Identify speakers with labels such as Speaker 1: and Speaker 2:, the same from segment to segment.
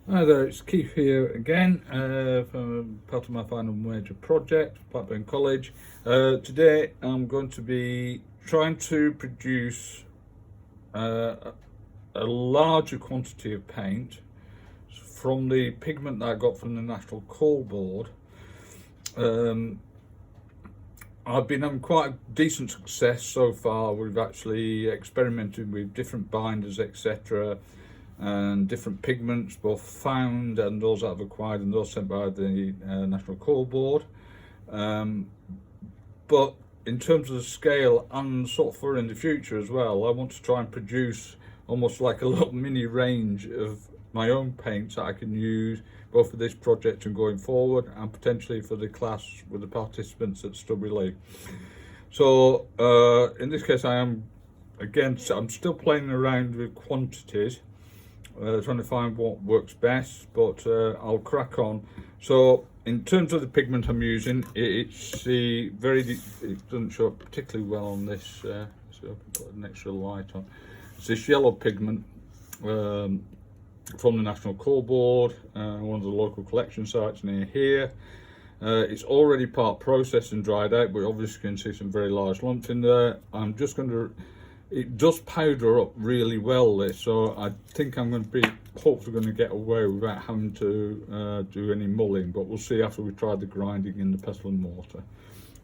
Speaker 1: Hi there, it's Keith here again from part of my final major project, Blackburn College. Today I'm going to be trying to produce a larger quantity of paint from the pigment that I got from the National Coal Board. I've been having quite a decent success so far. We've actually experimented with different binders, etc., and different pigments, both found and those that I've acquired and those sent by the National Coal Board. But in terms of the scale and sort of for in the future as well, I want to try and produce almost like a little mini range of my own paints that I can use both for this project and going forward, and potentially for the class with the participants at Stubby. So in this case I'm still playing around with quantities, trying to find what works best, but I'll crack on. So in terms of the pigment I'm using, it doesn't show up particularly well on this, so I can put an extra light on. It's this yellow pigment from the National Coal Board, one of the local collection sites near here. It's already part processed and dried out, but obviously you can see some very large lumps in there. It does powder up really well, this, so I think I'm going to be hopefully going to get away without having to do any mulling, but we'll see after we try the grinding in the pestle and mortar.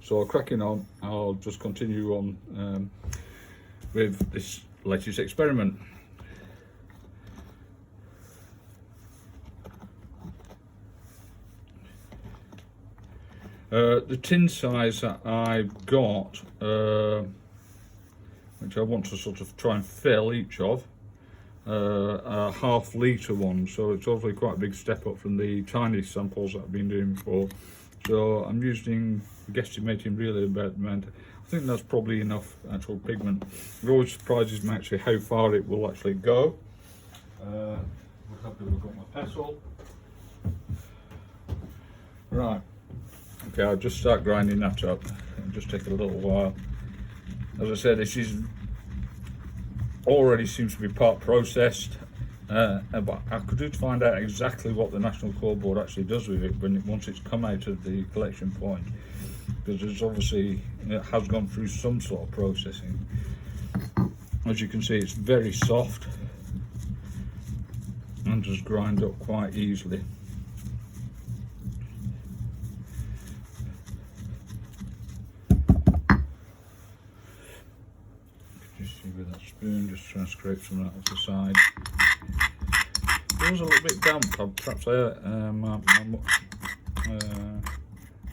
Speaker 1: So cracking on, I'll just continue on with this latest experiment. The tin size that I've got, which I want to sort of try and fill each of, are ½ litre ones, so it's obviously quite a big step up from the tiny samples that I've been doing before. So I'm guesstimating really about the amount. I think that's probably enough actual pigment. It always surprises me actually how far it will actually go. We'll have to look at my pestle. Right, okay, I'll just start grinding that up. It'll just take a little while. As I said, this is already seems to be part processed, but I could do to find out exactly what the National Coal Board actually does with it once it's come out of the collection point, because it's obviously, it has gone through some sort of processing. As you can see, it's very soft and just grind up quite easily. With that spoon, just trying to scrape some of that off the side. It was a little bit damp. Perhaps my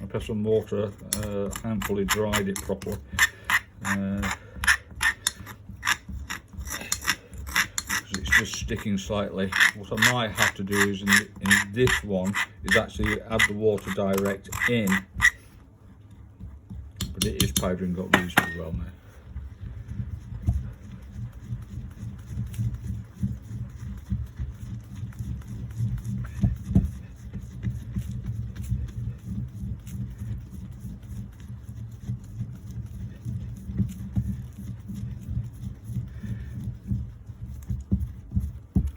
Speaker 1: pestle and mortar handfully dried it properly. It's just sticking slightly. What I might have to do is in this one is actually add the water direct in, but it is powdering up reasonably well now.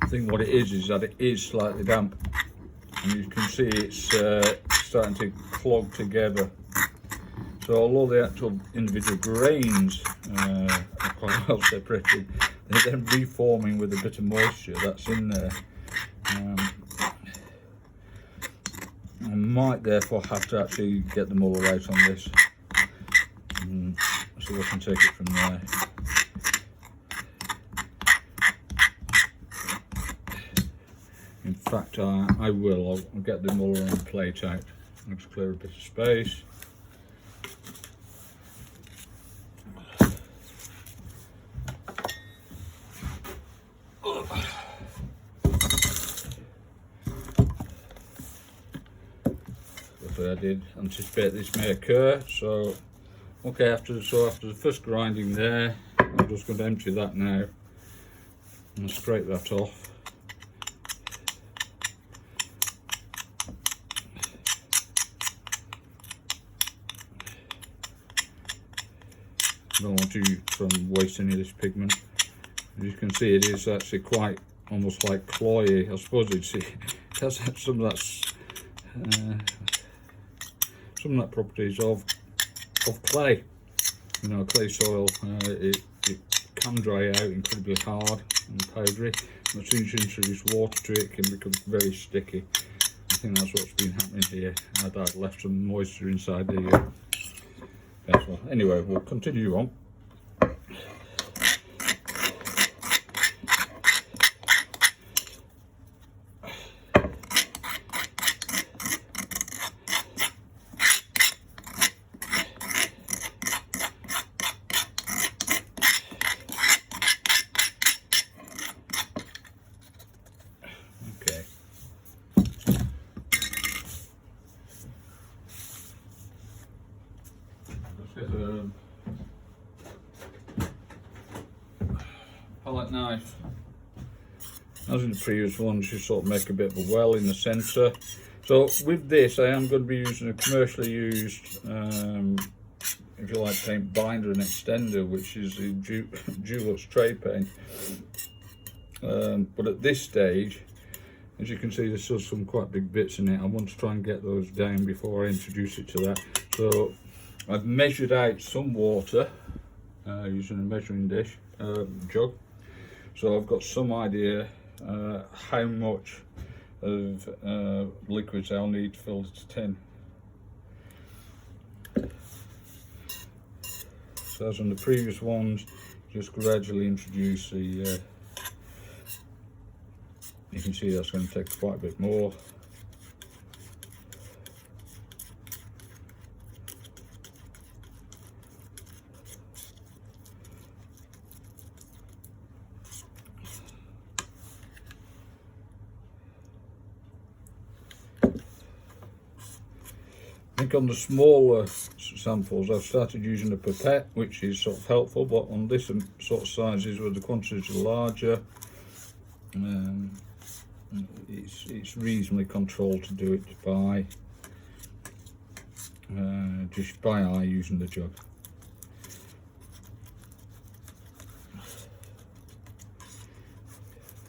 Speaker 1: I think what it is that it is slightly damp, and you can see it's starting to clog together. So although the actual individual grains are quite well separated, they're then reforming with a bit of moisture that's in there. I might therefore have to actually get the muller out on this, so we can take it from there. In fact, I will. I'll get the muller and plate out. Let's clear a bit of space. I did anticipate this may occur. So, okay, after the first grinding there, I'm just going to empty that now and scrape that off. I don't want to try and waste any of this pigment. As you can see, it is actually quite almost like cloyy. I suppose it has some of that properties of clay. You know, clay soil, it can dry out incredibly hard and powdery, and as soon as you introduce water to it, it can become very sticky. I think that's what's been happening here. I've left some moisture inside the vessel. Anyway, we'll continue on. Palette knife. As in the previous ones, you sort of make a bit of a well in the centre. So with this, I am going to be using a commercially used, if you like, paint binder and extender, which is the Dulux tray paint. But at this stage, as you can see, there's still some quite big bits in it. I want to try and get those down before I introduce it to that. So I've measured out some water using a measuring dish, jug. So I've got some idea how much of liquids I'll need to fill the tin. So as on the previous ones, just gradually introduce the, you can see that's going to take quite a bit more. I think on the smaller samples I've started using a pipette, which is sort of helpful, but on this sort of sizes where the quantities are larger, it's reasonably controlled to do it by just by eye using the jug.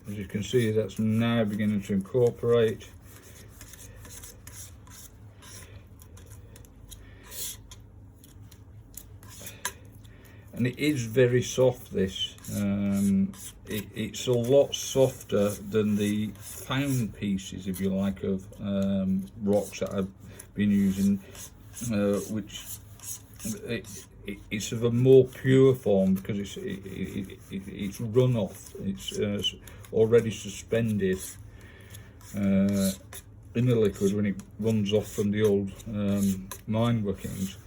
Speaker 1: As you can see, that's now beginning to incorporate. And it is very soft, this. It's a lot softer than the found pieces, if you like, of rocks that I've been using, which it's of a more pure form because it's runoff. It's already suspended in the liquid when it runs off from the old mine workings.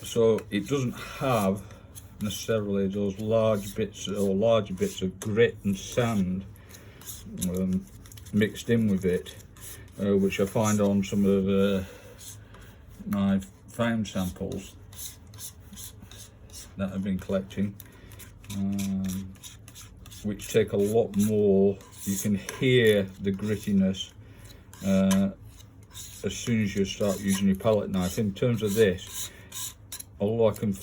Speaker 1: So it doesn't have necessarily those large bits or larger bits of grit and sand mixed in with it, which I find on some of my found samples that I've been collecting, which take a lot more. You can hear the grittiness as soon as you start using your palette knife. In terms of this, although I can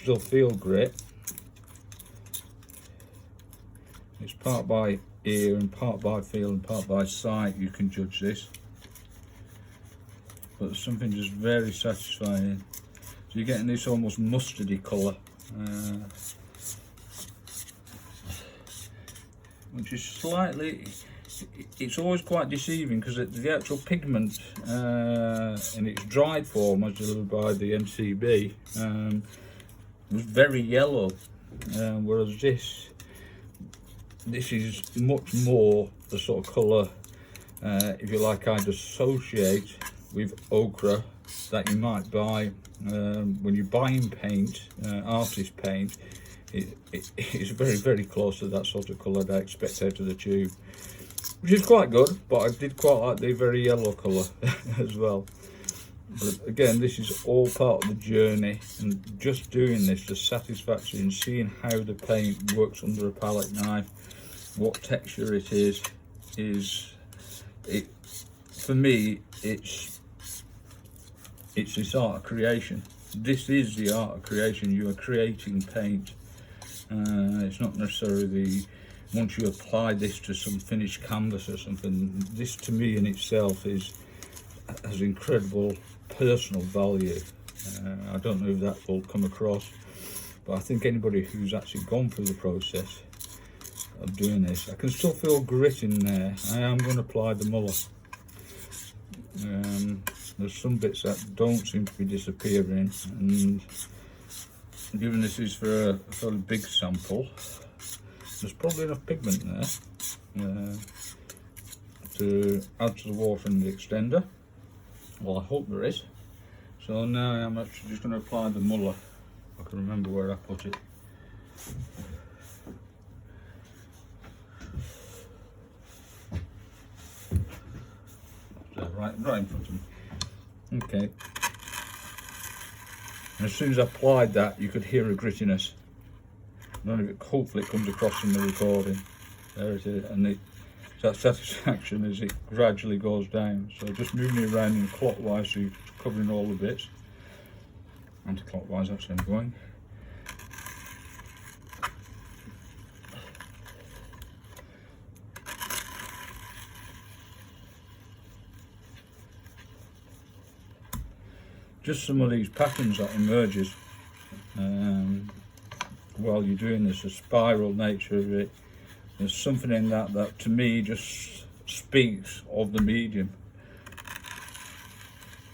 Speaker 1: still feel grit, it's part by ear and part by feel and part by sight. You can judge this, but there's something just very satisfying. So you're getting this almost mustardy colour, which is slightly, it's always quite deceiving because the actual pigment in its dried form, as delivered by the NCB, was very yellow, whereas this is much more the sort of colour, if you like, I'd associate with ochre that you might buy when you're buying paint, artist paint. It's very, very close to that sort of colour that I expect out of the tube, which is quite good, but I did quite like the very yellow colour as well. But again, this is all part of the journey, and just doing this, the satisfaction in seeing how the paint works under a palette knife, what texture it is for me, it's this art of creation. This is the art of creation. You are creating paint. It's not necessarily once you apply this to some finished canvas or something, this to me in itself has incredible personal value. I don't know if that will come across, but I think anybody who's actually gone through the process of doing this, I can still feel grit in there. I am going to apply the muller. There's some bits that don't seem to be disappearing, and given this is for a fairly big sample, there's probably enough pigment there to add to the water in the extender. Well, I hope there is. So now I'm actually just going to apply the muller. I can remember where I put it. Right in front of me. Okay. And as soon as I applied that, you could hear a grittiness. None of it, hopefully it comes across in the recording. There it is, and that satisfaction as it gradually goes down. So just moving it around in clockwise, so you're covering all the bits. Anti-clockwise, actually I'm going. Just some of these patterns that emerges while you're doing this, the spiral nature of it. There's something in that to me just speaks of the medium.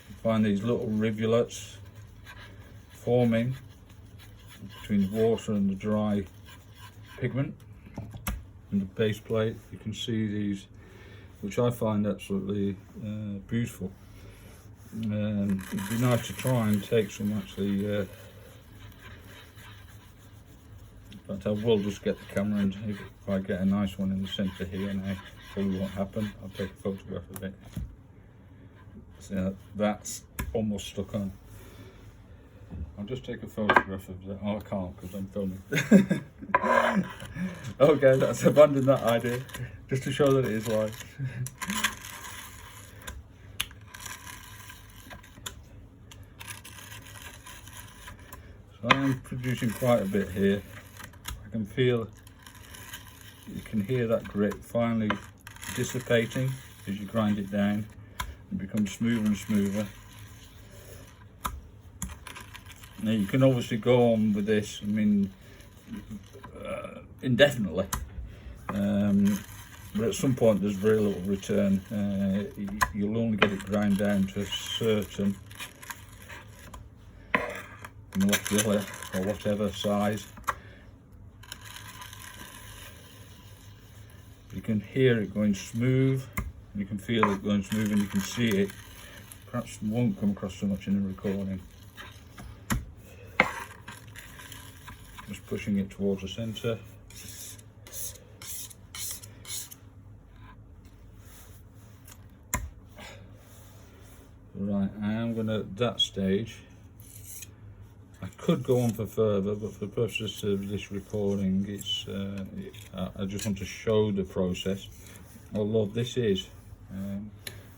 Speaker 1: You find these little rivulets forming between the water and the dry pigment and the base plate. You can see these, which I find absolutely beautiful. It'd be nice to try and take some actually. In fact, I will just get the camera, and if I get a nice one in the centre here, and it probably won't happen, I'll take a photograph of it. So that's almost stuck on. I'll just take a photograph of that. Oh, I can't because I'm filming. Okay, let's abandon that idea, just to show that it is live. So I'm producing quite a bit here. I can feel, you can hear that grit finally dissipating as you grind it down. It becomes smoother and smoother. Now you can obviously go on with this, I mean, indefinitely. But at some point there's very little return. You'll only get it ground down to a certain molecular or whatever size. You can hear it going smooth, you can feel it going smooth, and you can see it. Perhaps won't come across so much in the recording. Just pushing it towards the centre. Right, I am going to, at that stage, I could go on for further, but for the purposes of this recording, it's I just want to show the process. Although this is,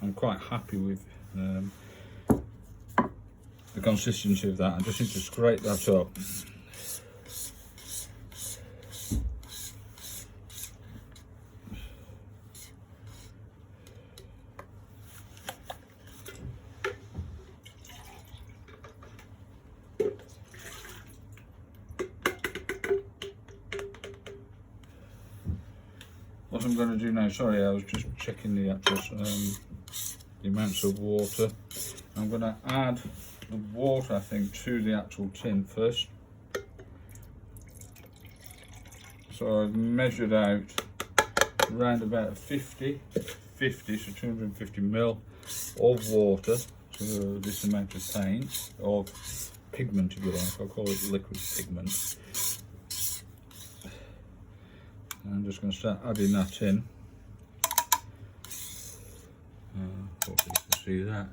Speaker 1: I'm quite happy with the consistency of that. I just need to scrape that up. What I'm going to do now, sorry, I was just checking the actual the amounts of water. I'm going to add the water, I think, to the actual tin first. So I've measured out around about 50, so 250 ml of water to this amount of paint, of pigment if you like. I'll call it liquid pigment. I'm just going to start adding that in. Hopefully you can see that.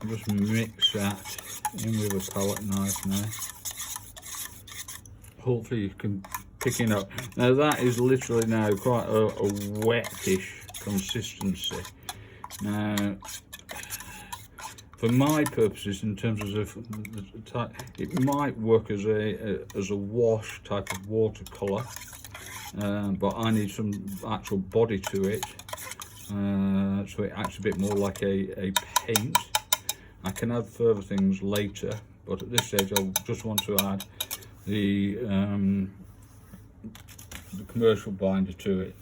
Speaker 1: Just mix that in with a palette knife now. Hopefully you can pick it up. Now that is literally now quite a wettish consistency. Now, for my purposes, in terms of the type, it might work as a wash type of watercolour, but I need some actual body to it, so it acts a bit more like a paint. I can add further things later, but at this stage I just want to add the commercial binder to it.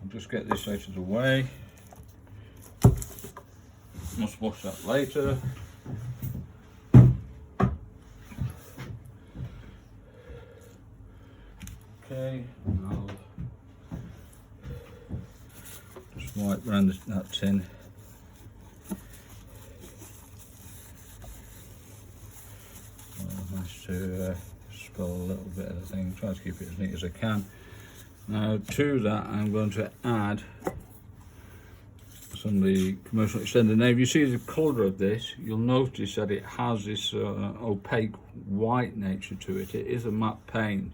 Speaker 1: I'll just get this out of the way. Must wash that later. Okay, I'll just wipe around that tin. Nice to spill a little bit of the thing. Try to keep it as neat as I can. Now to that I'm going to add some of the commercial extender. Now if you see the colour of this, you'll notice that it has this opaque white nature to it. It is a matte paint.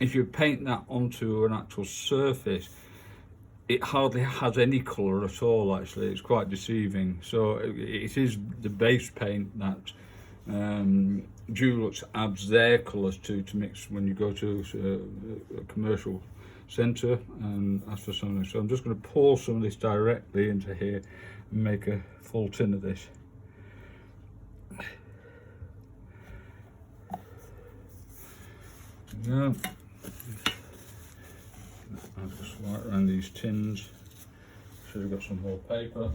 Speaker 1: If you paint that onto an actual surface, it hardly has any colour at all. Actually, it's quite deceiving. So it is the base paint that Dulux adds their colours to mix when you go to a commercial centre and ask for something. So I'm just going to pour some of this directly into here and make a full tin of this. There we go. I'll just wipe around these tins. Should have got some more paper.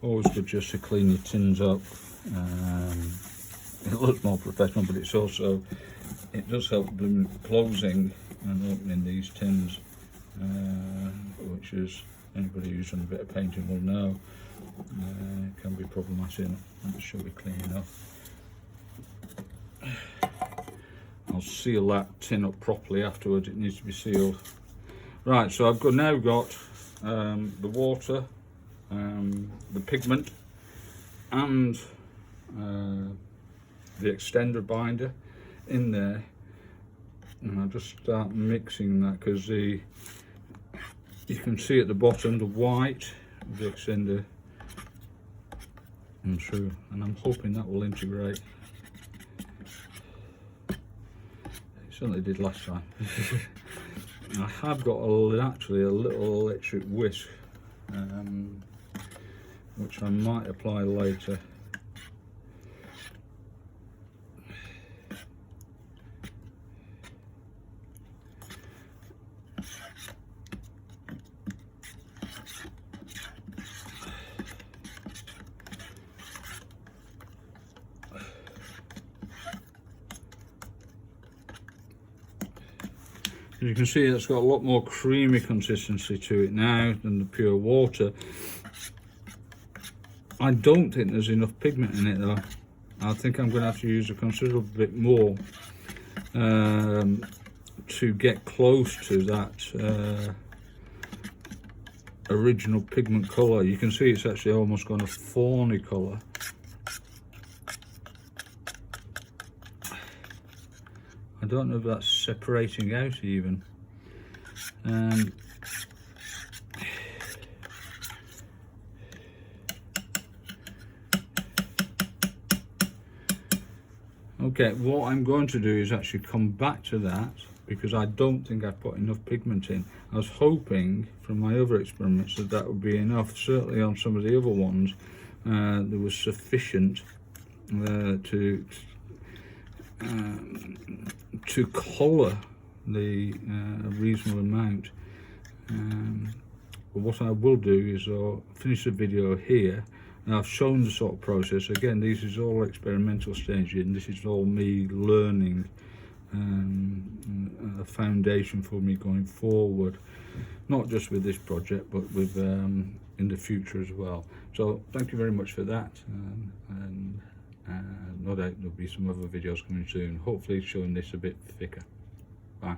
Speaker 1: Always good just to clean your tins up. It looks more professional, but it does help them closing and opening these tins, which is anybody who's done a bit of painting will know can be problematic. That should be clean enough. I'll seal that tin up properly afterwards. It needs to be sealed. Right, so I've now got the water, the pigment, and the extender binder in there, and I'll just start mixing that because you can see at the bottom the white of the extender and through, and I'm hoping that will integrate. It certainly did last time. I have got actually a little electric whisk, which I might apply later. As you can see, it's got a lot more creamy consistency to it now than the pure water. I don't think there's enough pigment in it though. I think I'm going to have to use a considerable bit more to get close to that original pigment colour. You can see it's actually almost gone a fawny colour. I don't know if that's separating out even. Okay, what I'm going to do is actually come back to that because I don't think I've put enough pigment in. I was hoping from my other experiments that would be enough. Certainly on some of the other ones there was sufficient to colour the reasonable amount. But what I will do is I'll finish the video here, and I've shown the sort of process. Again, this is all experimental stage, and this is all me learning, a foundation for me going forward, not just with this project but with in the future as well. So thank you very much for that, and No doubt there'll be some other videos coming soon, hopefully showing this a bit thicker. Bye.